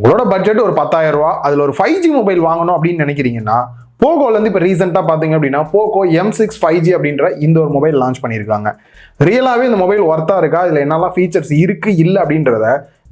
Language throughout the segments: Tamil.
உங்களோட பட்ஜெட் ஒரு 10,000 ரூபா, அதுல ஒரு 5G மொபைல் வாங்கணும் அப்படின்னு நினைக்கிறீங்கன்னா போகோல இருந்து இப்போ ரீசெண்டாக பார்த்தீங்க அப்படின்னா போகோ M6 5G அப்படின்ற இந்த ஒரு மொபைல் லான்ச் பண்ணியிருக்காங்க. ரியலாகவே இந்த மொபைல் ஒர்த்தா இருக்கா, இதில் என்னெல்லாம் ஃபீச்சர்ஸ் இருக்கு இல்லை அப்படின்றத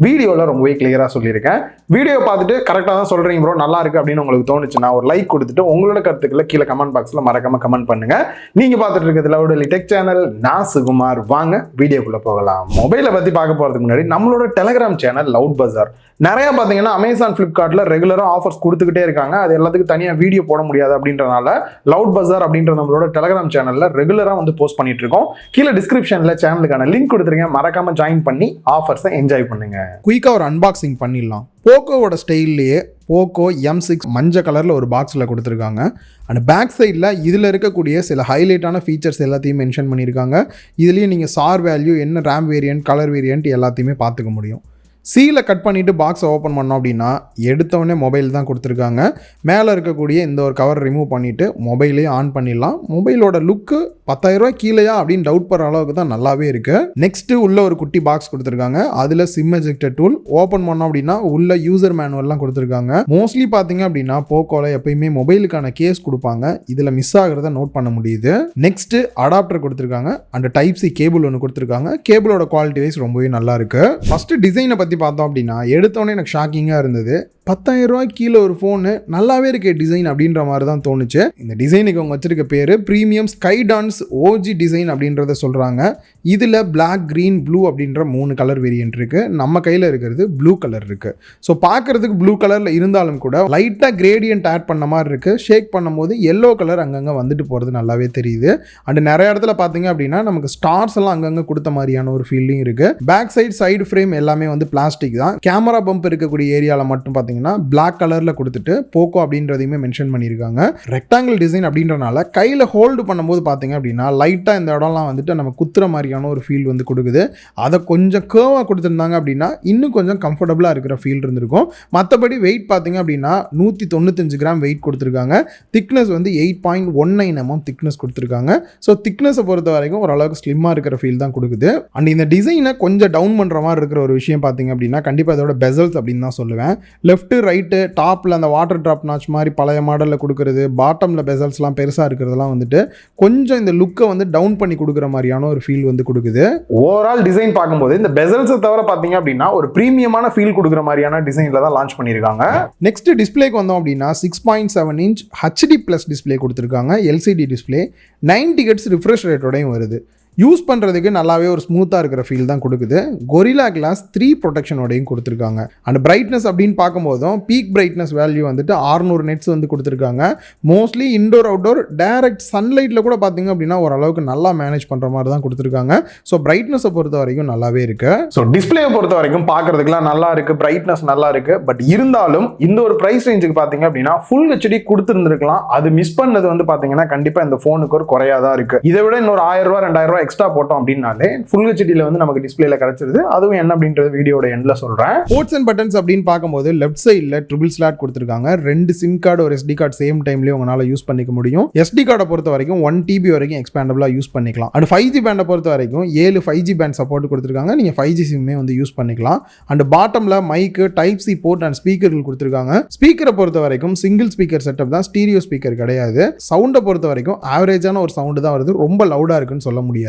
வீடியோவில் ரொம்பவே கிளியராக சொல்லியிருக்கேன். வீடியோ பார்த்துட்டு கரெக்டாக தான் சொல்கிறீங்க ப்ரோ, நல்லா இருக்கு அப்படின்னு உங்களுக்கு தோணுச்சுன்னா ஒரு லைக் கொடுத்துட்டு உங்களோட கருத்துக்களை கீழே கமெண்ட் பாக்ஸில் மறக்காம கமெண்ட் பண்ணுங்க. நீங்கள் பார்த்துட்டு இருக்கிறது லவுடலி டெக் சேனல், நான் சுகுமார். வாங்க வீடியோக்குள்ளே போகலாம். மொபைலை பற்றி பார்க்க போகிறதுக்கு முன்னாடி நம்மளோட டெலிகிராம் சேனல் லவுட் பஜார் நிறைய பார்த்தீங்கன்னா அமேசான் ஃப்ளிப்கார்ட்டில் ரெகுலராக ஆஃபர்ஸ் கொடுத்துக்கிட்டே இருக்காங்க. அது எல்லாத்துக்கும் தனியாக வீடியோ போட முடியாது அப்படின்றனால லவுட் பஜார் அப்படின்ற நம்மளோட டெலிகிராம் சேனலில் ரெகுலராக வந்து போஸ்ட் பண்ணிட்டு இருக்கோம். கீழே டிஸ்கிரிப்ஷனில் சேனலுக்கான லிங்க் கொடுத்துருங்க, மறக்காம ஜாயின் பண்ணி ஆஃபர்ஸை என்ஜாய் பண்ணுங்க. குயிக்காக ஒரு அன்பாக்சிங் பண்ணிடலாம். போக்கோவோட ஸ்டைல்லையே போக்கோ M6 மஞ்சள் கலரில் ஒரு பாக்ஸில் கொடுத்துருக்காங்க. அண்ட் பேக் சைடில் இதில் இருக்கக்கூடிய சில ஹைலைட்டான ஃபீச்சர்ஸ் எல்லாத்தையும் மென்ஷன் பண்ணியிருக்காங்க. இதுலேயும் நீங்கள் சார் வேல்யூ, என்ன ரேம் வேரியன்ட், கலர் வேரியன்ட் எல்லாத்தையுமே பார்த்துக்க முடியும். சீலை கட் பண்ணிவிட்டு பாக்ஸை ஓப்பன் பண்ணோம் அப்படின்னா எடுத்தவொடனே மொபைல் தான் கொடுத்துருக்காங்க. மேலே இருக்கக்கூடிய இந்த ஒரு கவர் ரிமூவ் பண்ணிவிட்டு மொபைலையும் ஆன் பண்ணிடலாம். மொபைலோட லுக்கு 10,000 ரூபா கீழேயா அப்படின்னு டவுட் படுற அளவுக்கு தான் நல்லாவே இருக்குது. நெக்ஸ்ட்டு உள்ள ஒரு குட்டி பாக்ஸ் கொடுத்துருக்காங்க. அதில் சிம் எஜெக்டர் டூல் ஓப்பன் பண்ணோம் அப்படின்னா உள்ள யூசர் மேனுவல்லாம் கொடுத்துருக்காங்க. மோஸ்ட்லி பார்த்தீங்க அப்படின்னா போக்கோவில் எப்பயுமே மொபைலுக்கான கேஸ் கொடுப்பாங்க, இதில் மிஸ் ஆகிறத நோட் பண்ண முடியுது. நெக்ஸ்ட்டு அடாப்டர் கொடுத்துருக்காங்க அண்ட் டைப் சி கேபிள் ஒன்று கொடுத்துருக்காங்க. கேபிளோட குவாலிட்டி வைஸ் ரொம்பவே நல்லா இருக்கு. ஃபர்ஸ்ட் டிசைனை பற்றி பார்த்தோம் அப்படின்னா எடுத்தோடனே எனக்கு ஷாக்கிங்காக இருந்தது. 10,000 ரூபாய் கீழே ஒரு ஃபோனு நல்லாவே இருக்கே டிசைன் அப்படின்ற மாதிரி தான் தோணுச்சு. இந்த டிசைனுக்கு அவங்க வச்சிருக்க பேர் ப்ரீமியம் ஸ்கைடான்ஸ் OG டிசைன் அப்படின்றத சொல்கிறாங்க. இதில் பிளாக், க்ரீன், ப்ளூ அப்படின்ற 3 கலர் வேரியன்ட் இருக்குது. நம்ம கையில் இருக்கிறது ப்ளூ கலர் இருக்குது. ஸோ பார்க்குறதுக்கு ப்ளூ கலரில் இருந்தாலும் கூட லைட்டாக கிரேடியன்ட் ஆட் பண்ண மாதிரி இருக்குது. ஷேக் பண்ணும்போது எல்லோ கலர் அங்கங்கே வந்துட்டு போகிறது நல்லாவே தெரியுது. அண்ட் நிறைய இடத்துல பார்த்தீங்க அப்படின்னா நமக்கு ஸ்டார்ஸ் எல்லாம் அங்கங்கே கொடுத்த மாதிரியான ஒரு ஃபீலிங் இருக்குது. பேக் சைடு ஃப்ரேம் எல்லாமே வந்து பிளாஸ்டிக் தான். கேமரா பம்ப் இருக்கக்கூடிய ஏரியாவில் மட்டும் பார்த்தீங்கன்னா பிளாக் கலர்ல கொடுத்துட்டு போக்கோ அப்படின்றதையுமே மென்ஷன் பண்ணியிருக்காங்க. ரெக்டாங்கிள் டிசைன் அப்படின்றனால கையில் ஹோல்டு பண்ணும்போது பார்த்தீங்க அப்படின்னா லைட்டாக இந்த இடம்லாம் வந்துட்டு நம்ம குத்துற மாதிரியான ஒரு ஃபீல் வந்து கொடுக்குது. அதை கொஞ்சம் கேர்வாக கொடுத்துருந்தாங்க அப்படின்னா இன்னும் கொஞ்சம் கம்ஃபர்டபுளாக இருக்கிற ஃபீல் இருந்திருக்கும். மற்றபடி வெயிட் பார்த்தீங்க அப்படின்னா 195 கிராம் வெயிட் கொடுத்துருக்காங்க. திக்னஸ் வந்து 8.19 mm திக்னஸ் கொடுத்துருக்காங்க. ஸோ திக்னஸை பொறுத்த வரைக்கும் ஓரளவுக்கு ஸ்லிம்மாக இருக்கிற ஃபீல் தான் கொடுக்குது. அண்ட் இந்த டிசைனை கொஞ்சம் டவுன் பண்ணுற மாதிரி இருக்கிற ஒரு விஷயம் பார்த்தீங்க அப்படின்னா கண்டிப்பாக இதோட பெசல்ஸ் அப்படின்னு தான் சொல்லுவேன். லெஃப்ட் ரைட்டு டாப்பில் அந்த வாட்டர் ட்ராப் நாச் மாதிரி பழைய மாடலில் கொடுக்குறது, பாட்டமில் பெசல்ஸ்லாம் பெருசாக இருக்கிறதெல்லாம் வந்துட்டு கொஞ்சம் இந்த லுக்கை வந்து டவுன் பண்ணி கொடுக்குற மாதிரியான ஒரு ஃபீல் வந்து கொடுக்குது. ஓவரால் டிசைன் பார்க்கும்போது இந்த பெசல்ஸை தவிர பார்த்தீங்க அப்படின்னா ஒரு ப்ரீமியமான ஃபீல் கொடுக்குற மாதிரியான டிசைனில் தான் லான்ச் பண்ணியிருக்காங்க. நெக்ஸ்ட் டிஸ்பிளேக்கு வந்தோம் அப்படின்னா 6.7 inch HD+ டிஸ்பிளே கொடுத்துருக்காங்க. LCD டிஸ்பிளே 90 Hz ரிஃப்ரெஷ் ரேட்டோடையும் வருது. யூஸ் பண்ணுறதுக்கு நல்லாவே ஒரு ஸ்மூத்தாக இருக்கிற ஃபீல் தான் கொடுக்குது. கொரில்லா கிளாஸ் 3 ப்ரொடெக்ஷனோடையும் கொடுத்துருக்காங்க. அண்ட் பிரைட்னஸ் அப்படின்னு பார்க்கும்போதும் பீக் பிரைட்னஸ் வேல்யூ வந்துட்டு 600 nits வந்து கொடுத்துருக்காங்க. மோஸ்ட்லி இன்டோர் அவுட்டோர் டைரக்ட் சன்லைட்டில் கூட பார்த்தீங்க அப்படின்னா ஓரளவுக்கு நல்லா மேனேஜ் பண்ணுற மாதிரி தான் கொடுத்துருக்காங்க. ஸோ பிரைட்னஸை பொறுத்த வரைக்கும் நல்லாவே இருக்கு. ஸோ டிஸ்பிளேயை பொறுத்த வரைக்கும் பார்க்கறதுக்குலாம் நல்லா இருக்கு, பிரைட்னஸ் நல்லா இருக்கு. பட் இருந்தாலும் இந்த ஒரு ப்ரைஸ் ரேஞ்சுக்கு பார்த்தீங்க அப்படின்னா ஃபுல் HD கொடுத்துருந்துருக்கலாம். அது மிஸ் பண்ணது வந்து பார்த்தீங்கன்னா கண்டிப்பாக இந்த ஃபோனுக்கு ஒரு குறையாதான் இருக்கு. இதை விட இன்னொரு 1000 ரூபா 2000 ரூபா எக்ஸ்ட்ரா போட்டோம் அப்படின்னாலே ஃபுல் ஹெச்டியில் வந்து நமக்கு டிஸ்பிளேல கிடைச்சிருது. அதுவும் என்ன அப்படின்றது வீடியோட எண்ட்ல சொல்றேன். போர்ட்ஸ் அண்ட் பட்டன்ஸ் அப்படின்னு பார்க்கும்போது லெஃப்ட் சைடில் ட்ரிபிள் ஸ்லாட் கொடுத்துருக்காங்க. 2 சிம் கார்டு ஒரு SD கார்டு சேம் டைம்லேயே உங்களால் யூஸ் பண்ணிக்க முடியும். SD கார்டை பொறுத்த வரைக்கும் 1 TB வரைக்கும் எக்ஸ்பேண்டபிளாக யூஸ் பண்ணிக்கலாம். அண்ட் 5G பேண்டை பொறுத்த வரைக்கும் 7 5G பேண்ட் சப்போர்ட் கொடுத்துருக்காங்க. நீங்கள் 5G சிம்மே வந்து யூஸ் பண்ணிக்கலாம். அண்ட் பாட்டமில் மைக்கு, டைப் சி போர்ட் அண்ட் ஸ்பீக்கர்கள் கொடுத்துருக்காங்க. ஸ்பீக்கரை பொறுத்த வரைக்கும் சிங்கிள் ஸ்பீக்கர் செட்டப் தான், ஸ்டீரியோ ஸ்பீக்கர் கிடையாது. சவுண்டை பொறுத்த வரைக்கும் ஆவரேஜான ஒரு சவுண்டு தான் வருது, ரொம்ப லவுடாக இருக்குன்னு சொல்ல முடியாது.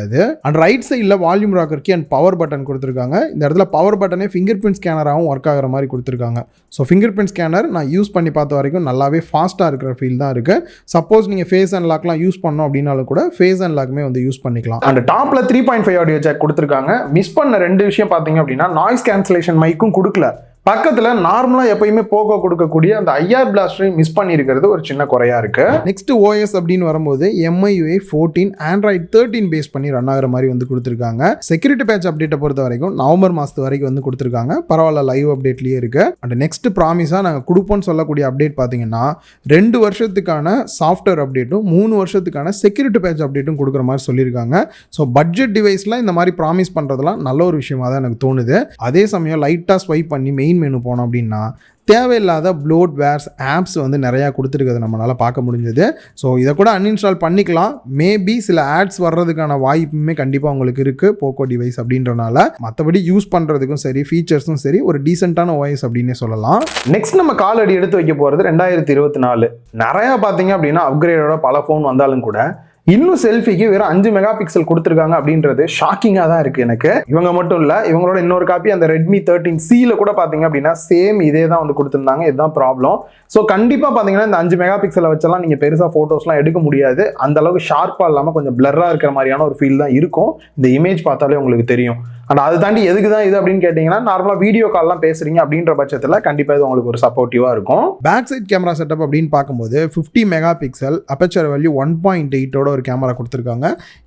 அண்ட் ரைட் சைடில் volume rocker key and power button கொடுத்துருக்காங்க. இந்த இடத்துல பவர் பட்டனே ஃபிங்கர் பிரிண்ட் ஸ்கேனராகவும் ஒர்க் ஆகிற மாதிரி கொடுத்துருக்காங்க. ஸோ ஃபிங்கர் பிரிண்ட் ஸ்கேனர் நான் யூஸ் பண்ணி பார்த்த வரைக்கும் நல்லாவே ஃபாஸ்ட்டாக இருக்கிற ஃபீல் தான் இருக்குது. சப்போஸ் நீங்கள் ஃபேஸ் அண்ட் லாக்லாம் யூஸ் பண்ணோம் அப்படின்னாலும் கூட ஃபேஸ் அண்ட் லாக்மே வந்து யூஸ் பண்ணிக்கலாம். அண்ட் டாப்பில் 3.5 ஆடியோ ஜாக் கொடுத்துருக்காங்க. மிஸ் பண்ண 2 விஷயம் பார்த்தீங்க அப்படின்னா நாய்ஸ் கேன்சலேஷன் மைக்கும் கொடுக்கல. பக்கத்தில் நார்மலாக எப்பயுமே போக்கோ கொடுக்கக்கூடிய அந்த IR பிளாஸ்டரையும் மிஸ் பண்ணியிருக்கிறது ஒரு சின்ன குறையா இருக்கு. நெக்ஸ்ட் OS அப்படின்னு வரும்போது MIUI 14 Android 13 பேஸ் பண்ணி ரன் ஆகிற மாதிரி வந்து கொடுத்துருக்காங்க. செக்யூரிட்டி பேட்ச் அப்டேட்டை பொறுத்த வரைக்கும் நவம்பர் மாதத்து வரைக்கும் வந்து கொடுத்துருக்காங்க. பரவாயில்ல, லைவ் அப்டேட்லேயே இருக்கு. அண்ட் நெக்ஸ்ட் ப்ராமிஸாக நாங்கள் கொடுப்போம்னு சொல்லக்கூடிய அப்டேட் பார்த்தீங்கன்னா 2 வருஷத்துக்கான சாஃப்ட்வேர் அப்டேட்டும் 3 வருஷத்துக்கான செக்யூரிட்டி பேட்ச் அப்டேட்டும் கொடுக்குற மாதிரி சொல்லியிருக்காங்க. ஸோ பட்ஜெட் டிவைஸில் இந்த மாதிரி ப்ராமிஸ் பண்ணுறதுலாம் நல்ல ஒரு விஷயமா தான் எனக்கு தோணுது. அதே சமயம் லைட்டாக ஸ்வைப் பண்ணி மெயின் மெயின் மெனு போனோம் அப்படின்னா தேவையில்லாத ப்ளோட்வேர்ஸ் ஆப்ஸ் வந்து நிறையா கொடுத்துருக்கிறது நம்மளால் பார்க்க முடிஞ்சது. ஸோ இதை கூட அன்இன்ஸ்டால் பண்ணிக்கலாம். மேபி சில ஆட்ஸ் வர்றதுக்கான வாய்ப்புமே கண்டிப்பாக உங்களுக்கு இருக்குது போக்கோ டிவைஸ் அப்படின்றனால. மற்றபடி யூஸ் பண்ணுறதுக்கும் சரி, ஃபீச்சர்ஸும் சரி, ஒரு டீசெண்டான ஓஎஸ் அப்படின்னே சொல்லலாம். நெக்ஸ்ட் நம்ம காலடி எடுத்து வைக்க போகிறது 2024. நிறையா பார்த்தீங்க அப்படின்னா அப்கிரேடோட பல ஃபோன் வந்தாலும் கூட இன்னும் செல்ஃபிக்கு வெறும் 5 மெகா பிக்சல் கொடுத்துருக்காங்க அப்படின்றது ஷாக்கிங்காக தான் இருக்குது எனக்கு. இவங்க மட்டும் இல்லை, இவங்களோட இன்னொரு காப்பி அந்த ரெட்மி 13C கூட பார்த்தீங்க அப்படின்னா சேம் இதே தான் வந்து கொடுத்துருந்தாங்க. இதுதான் ப்ராப்ளம். ஸோ கண்டிப்பாக பார்த்தீங்கன்னா இந்த 5 மெகா பிக்சலை வச்செல்லாம் நீங்கள் பெருசாக ஃபோட்டோஸ்லாம் எடுக்க முடியாது. அந்த அளவுக்கு ஷார்ப்பாக இல்லாமல் கொஞ்சம் பிளர்ராக இருக்கிற மாதிரியான ஒரு ஃபீல் தான் இருக்கும். இந்த இமேஜ் பார்த்தாலே உங்களுக்கு தெரியும். அண்ட் அதை தாண்டி எதுக்கு தான் இது அப்படின்னு கேட்டிங்கன்னா, நார்மலாக வீடியோ கால்லாம் பேசுறீங்க அப்படின்ற பட்சத்தில் கண்டிப்பாக இது உங்களுக்கு ஒரு சப்போர்ட்டிவாக இருக்கும். பேக் சைட் கேமரா செட்டப் அப்படின்னு பார்க்கும்போது 50 மெகா பிக்சல் அப்பச்சர் வேல்யூ 1.8 ஒரு கேமரா கொடுத்துருக்காங்க.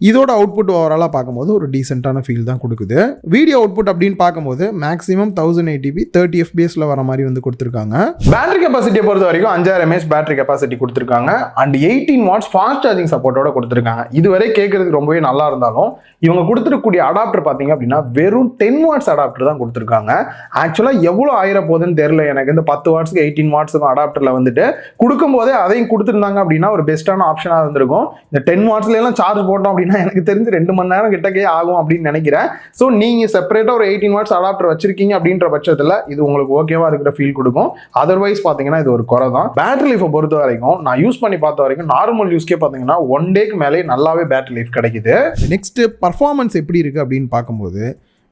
இதோட அவுட்புட் ஓவராலாக பார்க்கும்போது ஒரு டீசென்டான ஃபீல் தான் கொடுக்குது. வீடியோ அவுட்புட் அப்படின்னு பார்க்கும்போது மேக்ஸிமம் 1080p 30 fps வர மாதிரி வந்து கொடுத்துருக்காங்க. பேட்டரி கெப்பாசிட்டியை பொறுத்த வரைக்கும் 5000 mAh பேட்டரி கெப்பாசிட்டி கொடுத்துருக்காங்க. அண்ட் 18 வாட்ஸ் ஃபாஸ்ட் சார்ஜிங் சப்போர்ட்டோட கொடுத்துருக்காங்க. இதுவரை கேட்கறதுக்கு ரொம்பவே நல்லா இருந்தாலும் இவங்க கொடுத்துருக்கக்கூடிய அடாப்டர் பார்த்தீங்க அப்படின்னா வெறும் 10 வாட்ஸ் அடாப்டர் தான் கொடுத்துருக்காங்க. ஆக்சுவலாக எவ்வளோ ஆயிர போகுதுன்னு தெரியல எனக்கு. இந்த 10 வாட்ஸுக்கு 18 வாட்ஸுக்கும் அடாப்டரில் வந்துட்டு கொடுக்கும்போதே அதையும் கொடுத்துருந்தாங்க அப்படின்னா ஒரு பெஸ்ட்டான ஆப்ஷனாக இருந்திருக்கும். இந்த 10 வாட்ஸ்லாம் சார்ஜ் போட்டோம் அப்படின்னா எனக்கு தெரிஞ்சு 2 மணி நேரம் கிட்டக்கே ஆகும் அப்படின்னு நினைக்கிறேன். ஸோ நீங்கள் செப்பரேட்டாக ஒரு 18 வாட்ஸ் அடாப்டர் வச்சிருக்கீங்க அப்படின்ற பட்சத்தில் இது உங்களுக்கு ஓகேவா இருக்கிற ஃபீல் கொடுக்கும். அதர்வைஸ் பார்த்தீங்கன்னா இது ஒரு குறை தான். பேட்டரி லைஃபை பொறுத்த வரைக்கும் நான் யூஸ் பண்ணி பார்த்த வரைக்கும் நார்மல் யூஸ்க்கே பார்த்தீங்கன்னா 1 டேக்கு மேலே நல்லாவே பேட்டரி லைஃப் கிடைக்குது. நெக்ஸ்ட் பர்ஃபார்மன்ஸ் எப்படி இருக்குது அப்படின்னு பார்க்கும்போது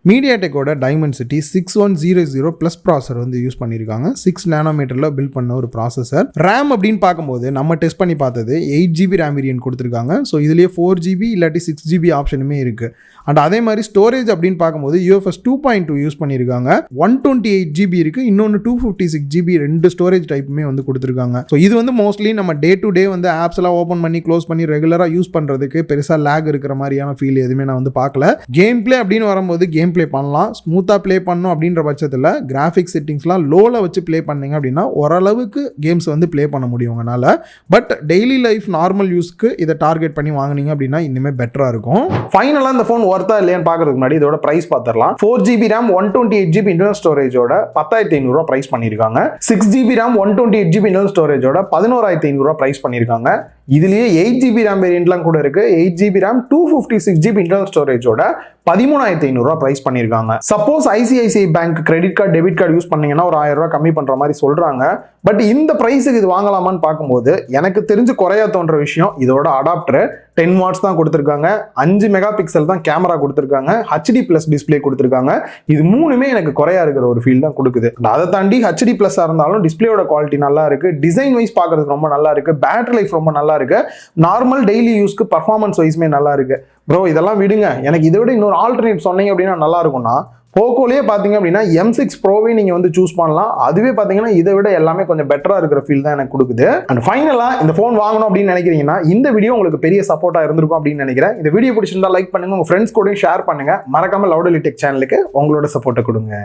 மீடியாடெக்கோட டைமென்சிட்டி 6100 ப்ளஸ் ப்ராசர் வந்து யூஸ் பண்ணியிருக்காங்க. 6 நானோமீட்டரில் பில்ட் பண்ண ஒரு ப்ராசஸர். ரேம் அப்படின்னு பார்க்கும்போது நம்ம டெஸ்ட் பண்ணி பார்த்தது 8GB ரேம் வேரியன்ட் கொடுத்துருக்காங்க. ஸோ இதுலேயே 4GB இல்லாட்டி 6GB ஆப்ஷனுமே இருக்குது. அண்ட் அதே மாதிரி ஸ்டோரேஜ் அப்படின்னு பார்க்கும்போது UFS 2.2 யூஸ் பண்ணியிருக்காங்க. 128GB இருக்குது, இன்னொன்று 256GB, 2 ஸ்டோரேஜ் டைப்புமே வந்து கொடுத்துருக்காங்க. ஸோ இது வந்து மோஸ்ட்லி நம்ம டே டு டே வந்து ஆப்ஸ் எல்லாம் ஓப்பன் பண்ணி க்ளோஸ் பண்ணி ரெகுலராக யூஸ் பண்ணுறதுக்கு பெருசாக லேக் இருக்கிற மாதிரியான ஃபீல் எதுவுமே நான் வந்து பார்க்கல. கேம் பிளே அப்படின்னு வரும்போது கேம் ப்ளே பண்ணலாம். ஸ்மூத்தாக ப்ளே பண்ணணும் அப்படின்ற பட்சத்தில் கிராஃபிக்ஸ் செட்டிங்ஸ்லாம் லோவில் வச்சு ப்ளே பண்ணீங்க அப்படின்னா ஓரளவுக்கு கேம்ஸ் வந்து ப்ளே பண்ண முடியும் உங்களால். பட் டெய்லி லைஃப் நார்மல் யூஸ்க்கு இதை டார்கெட் பண்ணி வாங்கினீங்க அப்படின்னா இன்னுமே பெட்டராக இருக்கும். ஃபைனலாக இந்த ஃபோன் ஒர்த்தா இல்லையான்னு பார்க்கறதுக்கு முன்னாடி இதோட பிரைஸ் பார்த்துடலாம். 4GB RAM 128GB internal ஸ்டோரேஜோட 10,500 price பண்ணியிருக்காங்க. 6GB RAM 128GB internal ஸ்டோரேஜோட 11,500 price பண்ணியிருக்காங்க. இதுலயே 8GB RAM வேரியன்ட்லாம் கூட இருக்கு. 8GB RAM 256GB இன்டர்னல் ஸ்டோரேஜோட 13,500 பிரைஸ் பண்ணியிருக்காங்க. Suppose ICICI bank credit card debit card use பண்ணீங்கன்னா ஒரு 1000 ரூபாய் கம்மி பண்ற மாதிரி சொல்றாங்க. பட் இந்த பிரைஸுக்கு இது வாங்கலாமான்னு பார்க்கும்போது எனக்கு தெரிஞ்சு குறையா தோன்ற விஷயம் இதோட அடாப்டர் 10 வாட்ஸ் தான் கொடுத்துருக்காங்க. 5 மெகா பிக்சல் தான் கேமரா கொடுத்துருக்காங்க. HD+ டிஸ்பிளே கொடுத்துருக்காங்க. இது மூணுமே எனக்கு குறையா இருக்கிற ஒரு ஃபீல் தான் கொடுக்குது. அதை தாண்டி HD+ இருந்தாலும் டிஸ்பிளேயோட குவாலிட்டி நல்லா இருக்கு. டிசைன் வைஸ் பார்க்கறதுக்கு ரொம்ப நல்லா இருக்கு. பேட்டரி லைஃப் ரொம்ப நல்லா இருக்கு. நார்மல் டெய்லி யூஸ்க்கு பர்ஃபார்மன்ஸ் வைஸ்மே நல்லா இருக்கு. ப்ரோ இதெல்லாம் விடுங்க, எனக்கு இதை விட இன்னொரு ஆல்டர்னேட் சொன்னீங்க அப்படின்னா நல்லா இருக்கும்னா போக்கோலேயே பார்த்தீங்க அப்படின்னா M6 ப்ரோவே நீங்கள் வந்து சூஸ் பண்ணலாம். அதுவே பார்த்தீங்கன்னா இதை விட எல்லாமே கொஞ்சம் பெட்டராக இருக்கிற ஃபீல் தான் எனக்கு கொடுக்குது. அண்ட் ஃபைனலாக இந்த ஃபோன் வாங்கணும் அப்படின்னு நினைக்கிறீங்கன்னா இந்த வீடியோ உங்களுக்கு பெரிய சப்போர்ட்டாக இருந்திருக்கும் அப்படின்னு நினைக்கிறேன். இந்த வீடியோ பிடிச்சிருந்தா லைக் பண்ணுங்க, உங்கள் ஃப்ரெண்ட்ஸ் கூடயும் ஷேர் பண்ணுங்க. மறக்காம லவுடலி டெக் சேனலுக்கு உங்களோட சப்போர்ட்டை கொடுங்க.